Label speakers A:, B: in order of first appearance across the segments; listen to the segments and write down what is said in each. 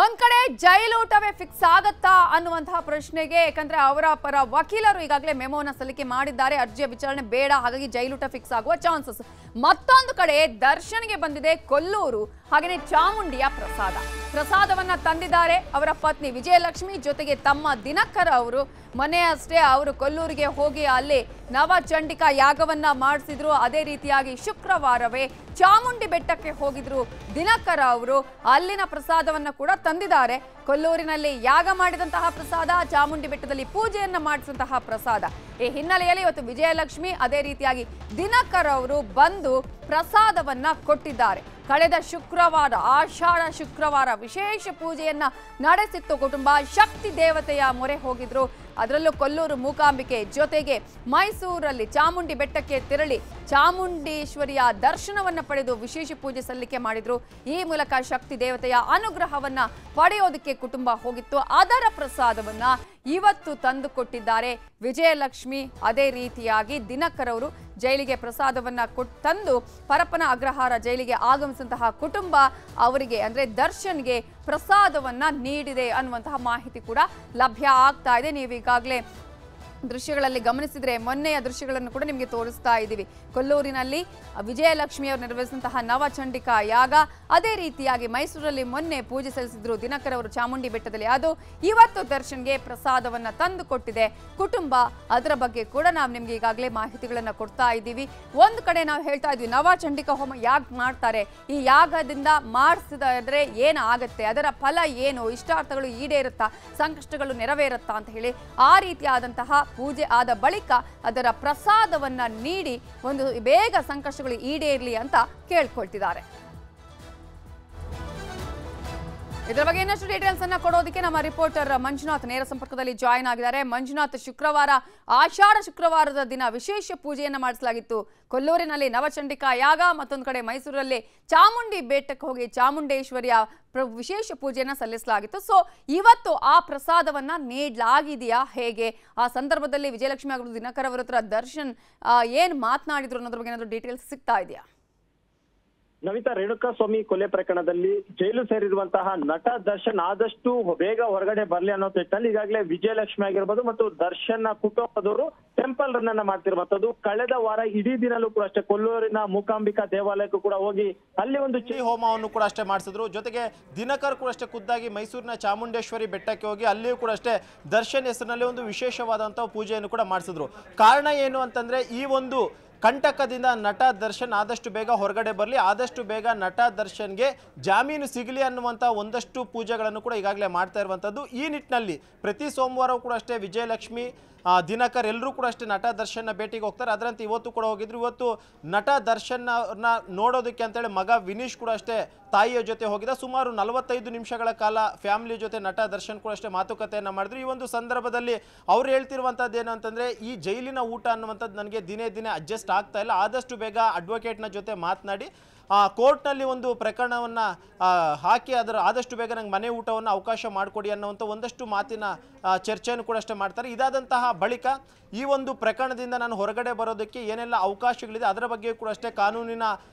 A: ಒಂದ್ ಕಡೆ ಜೈಲೂಟವೇ ಫಿಕ್ಸ್ ಆಗತ್ತಾ ಅನ್ನುವಂತಹ ಪ್ರಶ್ನೆಗೆ ಯಾಕಂದ್ರೆ ಅವರ ಪರ ವಕೀಲರು ಈಗಾಗಲೇ ಮೆಮೋನ ಸಲ್ಲಿಕೆ ಮಾಡಿದ್ದಾರೆ. ಅರ್ಜಿಯ ವಿಚಾರಣೆ ಬೇಡ, ಹಾಗಾಗಿ ಜೈಲೂಟ ಫಿಕ್ಸ್ ಆಗುವ ಚಾನ್ಸಸ್. ಮತ್ತೊಂದು ಕಡೆ ದರ್ಶನ್ಗೆ ಬಂದಿದೆ ಕೊಲ್ಲೂರು ಹಾಗೆಯೇ ಚಾಮುಂಡಿಯ ಪ್ರಸಾದವನ್ನ ತಂದಿದ್ದಾರೆ ಅವರ ಪತ್ನಿ ವಿಜಯಲಕ್ಷ್ಮಿ ಜೊತೆಗೆ ತಮ್ಮ ದಿನಕರ್ ಅವರು. ಮೊನ್ನೆ ಅಷ್ಟೇ ಅವರು ಕೊಲ್ಲೂರಿಗೆ ಹೋಗಿ ಅಲ್ಲಿ ನವಚಂಡಿಕಾ ಯಾಗವನ್ನ ಮಾಡಿಸಿದ್ರು. ಅದೇ ರೀತಿಯಾಗಿ ಶುಕ್ರವಾರವೇ ಚಾಮುಂಡಿ ಬೆಟ್ಟಕ್ಕೆ ಹೋಗಿದ್ರು ದಿನಕರ್ ಅವರು. ಅಲ್ಲಿನ ಪ್ರಸಾದವನ್ನ ಕೂಡ ತಂದಿದ್ದಾರೆ. ಕೊಲ್ಲೂರಿನಲ್ಲಿ ಯಾಗ ಮಾಡಿದಂತಹ ಪ್ರಸಾದ, ಚಾಮುಂಡಿ ಬೆಟ್ಟದಲ್ಲಿ ಪೂಜೆಯನ್ನ ಮಾಡಿಸಿದಂತಹ ಪ್ರಸಾದ. ಈ ಹಿನ್ನೆಲೆಯಲ್ಲಿ ಇವತ್ತು ವಿಜಯಲಕ್ಷ್ಮಿ ಅದೇ ರೀತಿಯಾಗಿ ದಿನಕರ್ ಅವರು ಬಂದು ಪ್ರಸಾದವನ್ನ ಕೊಟ್ಟಿದ್ದಾರೆ. ಕಳೆದ ಶುಕ್ರವಾರ ಆಷಾಢ ಶುಕ್ರವಾರ ವಿಶೇಷ ಪೂಜೆಯನ್ನ ನಡೆಸಿತ್ತು ಕುಟುಂಬ. ಶಕ್ತಿ ದೇವತೆಯ ಮೊರೆ ಹೋಗಿದ್ರು. ಅದರಲ್ಲೂ ಕೊಲ್ಲೂರು ಮೂಕಾಂಬಿಕೆ ಜೊತೆಗೆ ಮೈಸೂರಲ್ಲಿ ಚಾಮುಂಡಿ ಬೆಟ್ಟಕ್ಕೆ ತೆರಳಿ ಚಾಮುಂಡೇಶ್ವರಿಯ ದರ್ಶನವನ್ನ ಪಡೆದು ವಿಶೇಷ ಪೂಜೆ ಸಲ್ಲಿಕೆ ಮಾಡಿದ್ರು. ಈ ಮೂಲಕ ಶಕ್ತಿ ದೇವತೆಯ ಅನುಗ್ರಹವನ್ನ ಪಡೆಯೋದಕ್ಕೆ ಕುಟುಂಬ ಹೋಗಿತ್ತು. ಅದರ ಪ್ರಸಾದವನ್ನ ಇವತ್ತು ತಂದು ಕೊಟ್ಟಿದ್ದಾರೆ ವಿಜಯಲಕ್ಷ್ಮಿ. ಅದೇ ರೀತಿಯಾಗಿ ದಿನಕರ್ ಅವರು ಜೈಲಿಗೆ ಪ್ರಸಾದವನ್ನ ತಂದು ಪರಪ್ಪನ ಅಗ್ರಹಾರ ಜೈಲಿಗೆ ಆಗಮಿಸಿದಂತಹ ಕುಟುಂಬ ಅವರಿಗೆ ಅಂದ್ರೆ ದರ್ಶನ್ಗೆ ಪ್ರಸಾದವನ್ನ ನೀಡಿದೆ ಅನ್ನುವಂತಹ ಮಾಹಿತಿ ಕೂಡ ಲಭ್ಯ ಆಗ್ತಾ ಇದೆ. ನೀವು ಈಗಾಗಲೇ ದೃಶ್ಯಗಳಲ್ಲಿ ಗಮನಿಸಿದ್ರೆ ಮೊನ್ನೆಯ ದೃಶ್ಯಗಳನ್ನು ಕೂಡ ನಿಮಗೆ ತೋರಿಸ್ತಾ ಇದ್ದೀವಿ. ಕೊಲ್ಲೂರಿನಲ್ಲಿ ವಿಜಯಲಕ್ಷ್ಮಿ ಅವರು ನಿರ್ವಹಿಸಿದಂತಹ ನವಚಂಡಿಕಾ ಯಾಗ, ಅದೇ ರೀತಿಯಾಗಿ ಮೈಸೂರಲ್ಲಿ ಮೊನ್ನೆ ಪೂಜೆ ಸಲ್ಲಿಸಿದ್ರು ದಿನಕರ್ ಅವರು ಚಾಮುಂಡಿ ಬೆಟ್ಟದಲ್ಲಿ. ಅದು ಇವತ್ತು ದರ್ಶನ್ಗೆ ಪ್ರಸಾದವನ್ನ ತಂದು ಕೊಟ್ಟಿದೆ ಕುಟುಂಬ. ಅದರ ಬಗ್ಗೆ ಕೂಡ ನಾವು ನಿಮ್ಗೆ ಈಗಾಗಲೇ ಮಾಹಿತಿಗಳನ್ನ ಕೊಡ್ತಾ ಇದ್ದೀವಿ. ಒಂದು ಕಡೆ ನಾವು ಹೇಳ್ತಾ ಇದ್ವಿ ನವಚಂಡಿಕಾ ಹೋಮ ಯಾಕೆ ಮಾಡ್ತಾರೆ, ಈ ಯಾಗದಿಂದ ಮಾಡಿಸಿದ್ರೆ ಏನಾಗತ್ತೆ, ಅದರ ಫಲ ಏನು, ಇಷ್ಟಾರ್ಥಗಳು ಈಡೇರುತ್ತಾ, ಸಂಕಷ್ಟಗಳು ನೆರವೇರುತ್ತಾ ಅಂತ ಹೇಳಿ ಆ ರೀತಿಯಾದಂತಹ ಪೂಜೆ ಆದ ಬಳಿಕ ಅದರ ಪ್ರಸಾದವನ್ನ ನೀಡಿ ಒಂದು ಬೇಗ ಸಂಕಷ್ಟಗಳು ಈಡೇರಲಿ ಅಂತ ಕೇಳ್ಕೊಳ್ತಿದ್ದಾರೆ. ಇದರ ಬಗ್ಗೆ ಇನ್ನಷ್ಟು ಡೀಟೇಲ್ಸ್ ಅನ್ನ ಕೊಡೋದಕ್ಕೆ ನಮ್ಮ ರಿಪೋರ್ಟರ್ ಮಂಜುನಾಥ್ ನೇರ ಸಂಪರ್ಕದಲ್ಲಿ ಜಾಯಿನ್ ಆಗಿದ್ದಾರೆ. ಮಂಜುನಾಥ್, ಶುಕ್ರವಾರ ಆಷಾಢ ಶುಕ್ರವಾರದ ದಿನ ವಿಶೇಷ ಪೂಜೆಯನ್ನ ಮಾಡಿಸಲಾಗಿತ್ತು. ಕೊಲ್ಲೂರಿನಲ್ಲಿ ನವಚಂಡಿಕಾ ಯಾಗ, ಮತ್ತೊಂದು ಕಡೆ ಮೈಸೂರಲ್ಲಿ ಚಾಮುಂಡಿ ಬೆಟ್ಟಕ್ಕೆ ಹೋಗಿ ಚಾಮುಂಡೇಶ್ವರಿಯ ವಿಶೇಷ ಪೂಜೆಯನ್ನ ಸಲ್ಲಿಸಲಾಗಿತ್ತು. ಸೊ ಇವತ್ತು ಆ ಪ್ರಸಾದವನ್ನ ನೀಡಲಾಗಿದೆಯಾ, ಹೇಗೆ? ಆ ಸಂದರ್ಭದಲ್ಲಿ ವಿಜಯಲಕ್ಷ್ಮಿ ಹಾಗೂ ದಿನಕರ್ ಅವರ ಹತ್ರ ದರ್ಶನ್ ಏನ್ ಮಾತನಾಡಿದ್ರು ಅನ್ನೋದ್ರ ಬಗ್ಗೆ ಏನಾದ್ರು ಡೀಟೇಲ್ಸ್ ಸಿಗ್ತಾ ಇದೆಯಾ?
B: ನವಿತಾ, ರೇಣುಕಾಸ್ವಾಮಿ ಕೊಲೆ ಪ್ರಕರಣದಲ್ಲಿ ಜೈಲು ಸೇರಿರುವಂತಹ ನಟ ದರ್ಶನ್ ಆದಷ್ಟು ಬೇಗ ಹೊರಗಡೆ ಬರ್ಲಿ ಅನ್ನೋ ನಿಟ್ಟಿನಲ್ಲಿ ಈಗಾಗಲೇ ವಿಜಯಲಕ್ಷ್ಮಿ ಆಗಿರ್ಬೋದು ಮತ್ತು ದರ್ಶನ್ ಕುಟುಂಬದವರು ಟೆಂಪಲ್ ರನ್ ಅನ್ನ ಮಾಡ್ತಿರುವಂತದ್ದು. ಕಳೆದ ವಾರ ಇಡೀ ದಿನಲ್ಲೂ ಕೂಡ ಅಷ್ಟೇ ಕೊಲ್ಲೂರಿನ ಮೂಕಾಂಬಿಕಾ ದೇವಾಲಯಕ್ಕೂ ಕೂಡ ಹೋಗಿ ಅಲ್ಲಿ ಒಂದು
C: ಹೋಮವನ್ನು ಕೂಡ ಅಷ್ಟೇ ಮಾಡಿಸಿದ್ರು. ಜೊತೆಗೆ ದಿನಕರ್ ಕೂಡ ಅಷ್ಟೇ ಖುದ್ದಾಗಿ ಮೈಸೂರಿನ ಚಾಮುಂಡೇಶ್ವರಿ ಬೆಟ್ಟಕ್ಕೆ ಹೋಗಿ ಅಲ್ಲಿಯೂ ಕೂಡ ಅಷ್ಟೇ ದರ್ಶನ್ ಹೆಸರಿನಲ್ಲಿ ಒಂದು ವಿಶೇಷವಾದಂತಹ ಪೂಜೆಯನ್ನು ಕೂಡ ಮಾಡಿಸಿದ್ರು. ಕಾರಣ ಏನು ಅಂತಂದ್ರೆ ಈ ಒಂದು ಕಂಟಕದಿಂದ ನಟ ದರ್ಶನ್ ಆದಷ್ಟು ಬೇಗ ಹೊರಗಡೆ ಬರಲಿ, ಆದಷ್ಟು ಬೇಗ ನಟ ದರ್ಶನ್ಗೆ ಜಾಮೀನು ಸಿಗಲಿ ಅನ್ನುವಂಥ ಒಂದಷ್ಟು ಪೂಜೆಗಳನ್ನು ಕೂಡ ಈಗಾಗಲೇ ಮಾಡ್ತಾ ಇರುವಂಥದ್ದು. ಈ ನಿಟ್ಟಿನಲ್ಲಿ ಪ್ರತಿ ಸೋಮವಾರವೂ ಕೂಡ ಅಷ್ಟೇ ವಿಜಯಲಕ್ಷ್ಮಿ ದಿನಕರ್ ಎಲ್ಲರೂ ಕೂಡ ಅಷ್ಟೇ ನಟ ದರ್ಶನ್ನ ಭೇಟಿಗೆ ಹೋಗ್ತಾರೆ. ಅದರಂತೆ ಇವತ್ತು ಕೂಡ ಹೋಗಿದ್ರು. ಇವತ್ತು ನಟ ದರ್ಶನ್ನ ನೋಡೋದಕ್ಕೆ ಅಂತೇಳಿ ಮಗ ವಿನೀಶ್ ಕೂಡ ಅಷ್ಟೇ ತಾಯಿಯ ಜೊತೆ ಹೋಗಿದ್ದ. ಸುಮಾರು 45 ನಿಮಿಷಗಳ ಕಾಲ ಫ್ಯಾಮಿಲಿ ಜೊತೆ ನಟ ದರ್ಶನ್ ಕೂಡ ಅಷ್ಟೇ ಮಾತುಕತೆಯನ್ನು ಮಾಡಿದ್ರು. ಈ ಒಂದು ಸಂದರ್ಭದಲ್ಲಿ ಅವ್ರು ಹೇಳ್ತಿರುವಂಥದ್ದು ಏನು ಅಂತಂದರೆ, ಈ ಜೈಲಿನ ಊಟ ಅನ್ನುವಂಥದ್ದು ನನಗೆ ದಿನೇ ದಿನೇ ಅಡ್ಜಸ್ಟ್ ಆಗ್ತಾ ಇಲ್ಲ, ಆದಷ್ಟು ಬೇಗ ಅಡ್ವೊಕೇಟ್ನ ಜೊತೆ ಮಾತನಾಡಿ ಕೋರ್ಟ್ನಲ್ಲಿ ಒಂದು ಪ್ರಕರಣವನ್ನು ಹಾಕಿ ಅದರ ಆದಷ್ಟು ಬೇಗ ನಂಗೆ ಮನೆ ಊಟವನ್ನು ಅವಕಾಶ ಮಾಡಿಕೊಡಿ ಅನ್ನುವಂಥ ಒಂದಷ್ಟು ಮಾತಿನ ಚರ್ಚೆಯನ್ನು ಕೂಡ ಅಷ್ಟೇ ಮಾಡ್ತಾರೆ. ಇದಾದಂತಹ ಬಳಿಕ ಈ ಒಂದು ಪ್ರಕರಣದಿಂದ ನಾನು ಹೊರಗಡೆ ಬರೋದಕ್ಕೆ ಏನೆಲ್ಲ ಅವಕಾಶಗಳಿದೆ ಅದರ ಬಗ್ಗೆ ಕೂಡ ಅಷ್ಟೇ ಕಾನೂನಿನ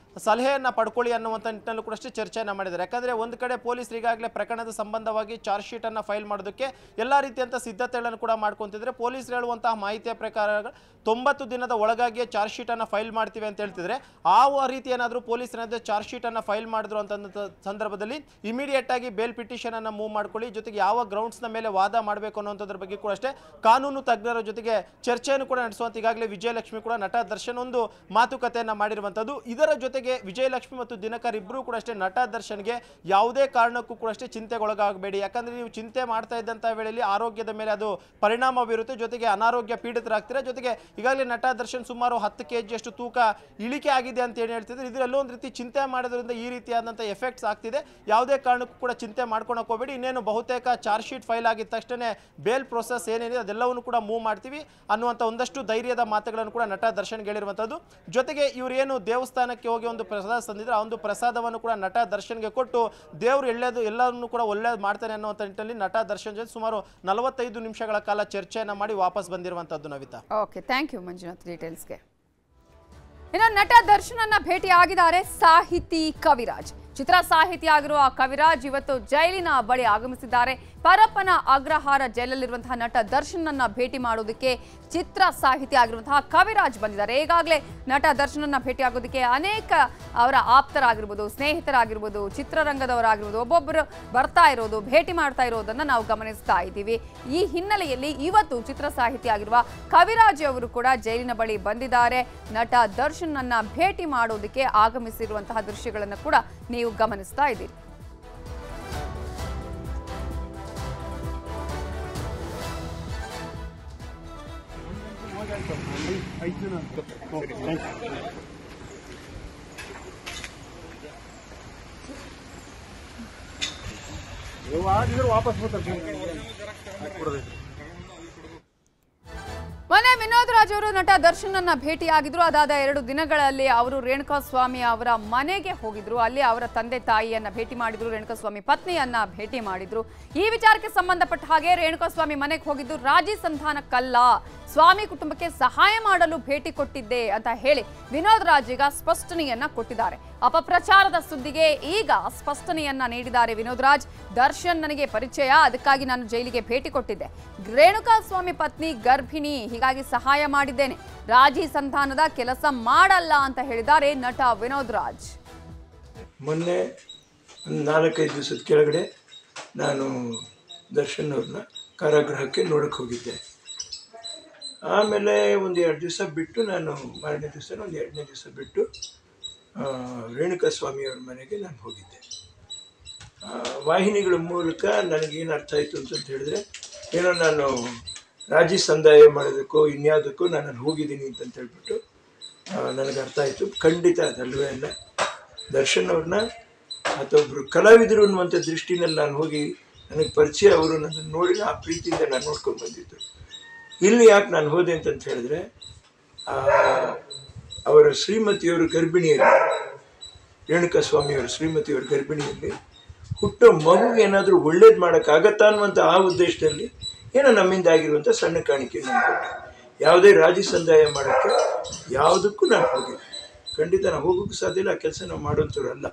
C: ಸಲಹೆಯನ್ನು ಪಡ್ಕೊಳ್ಳಿ ಅನ್ನುವಂಥ ನಿಟ್ಟಿನಲ್ಲೂ ಕೂಡ ಅಷ್ಟೇ ಚರ್ಚೆಯನ್ನು ಮಾಡಿದ್ದಾರೆ. ಯಾಕಂದರೆ ಒಂದು ಕಡೆ ಪೊಲೀಸರು ಈಗಾಗಲೇ ಪ್ರಕರಣದ ಸಂಬಂಧವಾಗಿ ಚಾರ್ಜ್ ಶೀಟನ್ನು ಫೈಲ್ ಮಾಡೋದಕ್ಕೆ ಎಲ್ಲ ರೀತಿಯಂಥ ಸಿದ್ಧತೆಗಳನ್ನು ಕೂಡ ಮಾಡ್ಕೊತಿದ್ರೆ, ಪೊಲೀಸರು ಹೇಳುವಂತಹ ಮಾಹಿತಿಯ ಪ್ರಕಾರ 90 ದಿನದ ಒಳಗಾಗಿಯೇ ಚಾರ್ಜ್ ಶೀಟನ್ನು ಫೈಲ್ ಮಾಡ್ತೀವಿ ಅಂತ ಹೇಳ್ತಿದ್ರೆ, ಆ ರೀತಿ ಏನಾದರೂ ಪೊಲೀಸರು ಚಾರ್ಜ್ ಶೀಟನ್ನು ಫೈಲ್ ಮಾಡಿದ್ರು ಅಂತ ಸಂದರ್ಭದಲ್ಲಿ ಇಮಿಡಿಯೇಟ್ ಆಗಿ ಬೇಲ್ ಪಿಟಿಷನ್ ಅನ್ನು ಮೂವ್ ಮಾಡ್ಕೊಳ್ಳಿ, ಜೊತೆಗೆ ಯಾವ ಗ್ರೌಂಡ್ಸ್ನ ಮೇಲೆ ವಾದ ಮಾಡಬೇಕು ಅನ್ನೋದ್ರ ಬಗ್ಗೆ ಕೂಡ ಅಷ್ಟೇ ಕಾನೂನು ತಜ್ಞರ ಜೊತೆಗೆ ಚರ್ಚೆಯನ್ನು ಕೂಡ ನಡೆಸುವಂತ ಈಗಾಗಲೇ ವಿಜಯಲಕ್ಷ್ಮಿ ಕೂಡ ನಟ ದರ್ಶನ್ ಒಂದು ಮಾತುಕತೆಯನ್ನು ಮಾಡಿರುವಂಥದ್ದು. ಇದರ ಜೊತೆಗೆ ವಿಜಯಲಕ್ಷ್ಮಿ ಮತ್ತು ದಿನಕರ್ ಇಬ್ಬರು ಕೂಡ ಅಷ್ಟೇ ನಟ ದರ್ಶನ್ಗೆ ಯಾವುದೇ ಕಾರಣಕ್ಕೂ ಕೂಡ ಅಷ್ಟೇ ಚಿಂತೆಗೊಳಗಾಗಬೇಡಿ, ಯಾಕಂದ್ರೆ ನೀವು ಚಿಂತೆ ಮಾಡ್ತಾ ಇದ್ದಂಥ ವೇಳೆಯಲ್ಲಿ ಆರೋಗ್ಯದ ಮೇಲೆ ಅದು ಪರಿಣಾಮ ಬೀರುತ್ತೆ, ಜೊತೆಗೆ ಅನಾರೋಗ್ಯ ಪೀಡಿತರಾಗ್ತೀರಾ. ಜೊತೆಗೆ ಈಗಾಗಲೇ ನಟ ದರ್ಶನ್ ಸುಮಾರು 10 kg ಅಷ್ಟು ತೂಕ ಇಳಿಕೆ ಆಗಿದೆ ಅಂತ ಏನು ಹೇಳ್ತಿದ್ರು. ಇದರಲ್ಲೂ ಒಂದು ರೀತಿ ಚಿಂತೆ ಮಾಡೋದ್ರಿಂದ ಈ ರೀತಿಯಾದಂಥ ಎಫೆಕ್ಟ್ಸ್ ಆಗ್ತಿದೆ, ಯಾವುದೇ ಕಾರಣಕ್ಕೂ ಕೂಡ ಚಿಂತೆ ಮಾಡ್ಕೊಳಕ್ಕೆ ಹೋಗಬೇಡಿ. ಇನ್ನೇನು ಬಹುತೇಕ ಚಾರ್ಜ್ ಶೀಟ್ ಫೈಲ್ ಆಗಿದ ತಕ್ಷಣ ಬೇಲ್ ಪ್ರೊಸೆಸ್ ಏನೇನಿದೆ ಅದೆಲ್ಲವನ್ನು ಕೂಡ ಮೂವ್ ಮಾಡ್ತೀವಿ ಅನ್ನುವಂಥ ಒಂದಷ್ಟು ಧೈರ್ಯದ ಮಾತುಗಳನ್ನು ಕೂಡ ನಟ ದರ್ಶನ್ ಹೇಳಿರುವಂಥದ್ದು. ಜೊತೆಗೆ ಇವರು ಏನು ದೇವಸ್ಥಾನಕ್ಕೆ ಹೋಗಿ ಒಂದು ಪ್ರಸಾದ ತಂದಿದ್ರೆ ಆ ಒಂದು ಪ್ರಸಾದವನ್ನು ಕೂಡ ನಟ ದರ್ಶನ್ಗೆ ಕೊಟ್ಟು ದೇವರು ಎಲ್ಲರನ್ನು ಕೂಡ ಒಳ್ಳೇದು ಮಾಡ್ತಾನೆ ಅನ್ನುವಂಥ ನಿಟ್ಟಿನಲ್ಲಿ ನಟ ದರ್ಶನ್ ಜೊತೆ ಸುಮಾರು 45 ನಿಮಿಷಗಳ ಕಾಲ ಚರ್ಚೆಯನ್ನು ಮಾಡಿ ವಾಪಸ್ ಬಂದಿರುವಂಥದ್ದು. Navitha,
A: okay, thank you Manjunath ಡೀಟೇಲ್ಸ್ಗೆ. ಇನ್ನು ನಟ ದರ್ಶನನ್ನ ಭೇಟಿ ಆಗಿದ್ದಾರೆ ಸಾಹಿತಿ ಕವಿರಾಜ್. ಚಿತ್ರ ಸಾಹಿತಿ ಆಗಿರುವ ಕವಿರಾಜ್ ಇವತ್ತು ಜೈಲಿನ ಬಳಿ ಆಗಮಿಸಿದ್ದಾರೆ. ಪರಪ್ಪನ ಅಗ್ರಹಾರ ಜೈಲಲ್ಲಿರುವಂತಹ ನಟ ದರ್ಶನ್ ಅನ್ನ ಭೇಟಿ ಮಾಡೋದಕ್ಕೆ ಚಿತ್ರ ಸಾಹಿತಿ ಆಗಿರುವಂತಹ ಕವಿರಾಜ್ ಬಂದಿದ್ದಾರೆ. ಈಗಾಗಲೇ ನಟ ದರ್ಶನ್ ಅನ್ನ ಭೇಟಿ ಆಗೋದಕ್ಕೆ ಅನೇಕ ಅವರ ಆಪ್ತರಾಗಿರ್ಬೋದು, ಸ್ನೇಹಿತರಾಗಿರ್ಬೋದು, ಚಿತ್ರರಂಗದವರಾಗಿರ್ಬೋದು ಒಬ್ಬೊಬ್ಬರು ಬರ್ತಾ ಇರೋದು, ಭೇಟಿ ಮಾಡ್ತಾ ಇರೋದನ್ನ ನಾವು ಗಮನಿಸ್ತಾ ಇದ್ದೀವಿ. ಈ ಹಿನ್ನೆಲೆಯಲ್ಲಿ ಇವತ್ತು ಚಿತ್ರ ಸಾಹಿತಿ ಆಗಿರುವ ಕವಿರಾಜ್ ಅವರು ಕೂಡ ಜೈಲಿನ ಬಳಿ ಬಂದಿದ್ದಾರೆ. ನಟ ದರ್ಶನ್ ಅನ್ನ ಭೇಟಿ ಮಾಡೋದಕ್ಕೆ ಆಗಮಿಸಿರುವಂತಹ ದೃಶ್ಯಗಳನ್ನು ಕೂಡ ನೀವು ಗಮನಿಸ್ತಾ ಇದ್ದೀರಿ.
D: ವಾಪಸ್
A: ಮೊನ್ನೆ ವಿನೋದ್ ರಾಜ್ ಅವರು ನಟ ದರ್ಶನ್ ಅನ್ನ ಭೇಟಿಯಾಗಿದ್ರು. ಅದಾದ 2 ದಿನಗಳಲ್ಲಿ ಅವರು ರೇಣುಕಾಸ್ವಾಮಿ ಅವರ ಮನೆಗೆ ಹೋಗಿದ್ರು. ಅಲ್ಲಿ ಅವರ ತಂದೆ ತಾಯಿಯನ್ನ ಭೇಟಿ ಮಾಡಿದ್ರು, ರೇಣುಕಾಸ್ವಾಮಿ ಪತ್ನಿಯನ್ನ ಭೇಟಿ ಮಾಡಿದ್ರು. ಈ ವಿಚಾರಕ್ಕೆ ಸಂಬಂಧಪಟ್ಟ ಹಾಗೆ ರೇಣುಕಾಸ್ವಾಮಿ ಮನೆಗೆ ಹೋಗಿದ್ದು ರಾಜಿ ಸಂಧಾನಕ್ಕಲ್ಲ, ಸ್ವಾಮಿ ಕುಟುಂಬಕ್ಕೆ ಸಹಾಯ ಮಾಡಲು ಭೇಟಿ ಕೊಟ್ಟಿದ್ದೆ ಅಂತ ಹೇಳಿ ವಿನೋದ್ ರಾಜ್ ಈಗ ಸ್ಪಷ್ಟನೆಯನ್ನ ಕೊಟ್ಟಿದ್ದಾರೆ. ಅಪಪ್ರಚಾರದ ಸುದ್ದಿಗೆ ಈಗ ಸ್ಪಷ್ಟನೆಯನ್ನ ನೀಡಿದ್ದಾರೆ ವಿನೋದ್ ರಾಜ್. ದರ್ಶನ್ ನನಗೆ ಪರಿಚಯ, ಅದಕ್ಕಾಗಿ ನಾನು ಜೈಲಿಗೆ ಭೇಟಿ ಕೊಟ್ಟಿದ್ದೆ. ರೇಣುಕಾಸ್ವಾಮಿ ಪತ್ನಿ ಗರ್ಭಿಣಿ, ಹೀಗಾಗಿ ಸಹಾಯ ಮಾಡಿದ್ದೇನೆ. ರಾಜಿ ಸಂಧಾನದ ಕೆಲಸ ಮಾಡಲ್ಲ ಅಂತ ಹೇಳಿದ್ದಾರೆ ನಟ ವಿನೋದ್ ರಾಜ್.
E: ಮೊನ್ನೆ 4-5 ದಿವಸದ ಕೆಳಗಡೆ ನಾನು ದರ್ಶನ್ ಅವ್ರನ್ನ ಕಾರಾಗೃಹಕ್ಕೆ ನೋಡಕ್ಕೆ ಹೋಗಿದ್ದೆ. ಆಮೇಲೆ ಒಂದು 2 ದಿವಸ ಬಿಟ್ಟು ನಾನು ಮಾರನೇ ದಿವಸ ಒಂದು 2ನೇ ದಿವಸ ಬಿಟ್ಟು ರೇಣುಕಾಸ್ವಾಮಿಯವ್ರ ಮನೆಗೆ ನಾನು ಹೋಗಿದ್ದೆ. ವಾಹಿನಿಗಳ ಮೂಲಕ ನನಗೇನು ಅರ್ಥ ಆಯಿತು ಅಂತ ಹೇಳಿದ್ರೆ, ಏನೋ ನಾನು ರಾಜಿ ಸಂದಾಯ ಮಾಡೋದಕ್ಕೋ ಇನ್ಯಾವುದಕ್ಕೋ ನಾನು ಅಲ್ಲಿ ಹೋಗಿದ್ದೀನಿ ಅಂತ ಹೇಳ್ಬಿಟ್ಟು ನನಗೆ ಅರ್ಥ ಆಯಿತು. ಖಂಡಿತ ಅದಲ್ವೇ ಅಲ್ಲ. ದರ್ಶನ್ ಅವ್ರನ್ನ ಮತ್ತೊಬ್ಬರು ಕಲಾವಿದರು ಅನ್ನುವಂಥ ದೃಷ್ಟಿನಲ್ಲಿ ನಾನು ಹೋಗಿ ನನಗೆ ಪರಿಚಯ, ಅವರು ನನ್ನನ್ನು ನೋಡಿ ಆ ಪ್ರೀತಿಯಿಂದ ನಾನು ನೋಡ್ಕೊಂಡು ಬಂದಿದ್ದು. ಇಲ್ಲಿ ಯಾಕೆ ನಾನು ಹೋದೆ ಅಂತಂತ ಹೇಳಿದ್ರೆ, ಅವರ ಶ್ರೀಮತಿಯವರು ಗರ್ಭಿಣಿಯಲ್ಲಿ, ರೇಣುಕಾಸ್ವಾಮಿಯವರ ಶ್ರೀಮತಿಯವರ ಗರ್ಭಿಣಿಯಲ್ಲಿ ಹುಟ್ಟೋ ಮಗುಗೆ ಏನಾದರೂ ಒಳ್ಳೇದು ಮಾಡೋಕ್ಕಾಗತ್ತಾ ಅನ್ನುವಂಥ ಆ ಉದ್ದೇಶದಲ್ಲಿ ಏನೋ ನಮ್ಮಿಂದ ಆಗಿರುವಂಥ ಸಣ್ಣ ಕಾಣಿಕೆ ನಾನು ಕೊಟ್ಟೆ. ಯಾವುದೇ ರಾಜಿ ಸಂದಾಯ ಮಾಡೋಕ್ಕೆ ಯಾವುದಕ್ಕೂ ನಾನು ಹೋಗಿಲ್ಲ. ಖಂಡಿತ ನಾವು ಹೋಗೋಕ್ಕೂ ಸಾಧ್ಯ ಇಲ್ಲ, ಆ ಕೆಲಸ ನಾವು ಮಾಡೋಂಥವ್ರಲ್ಲ.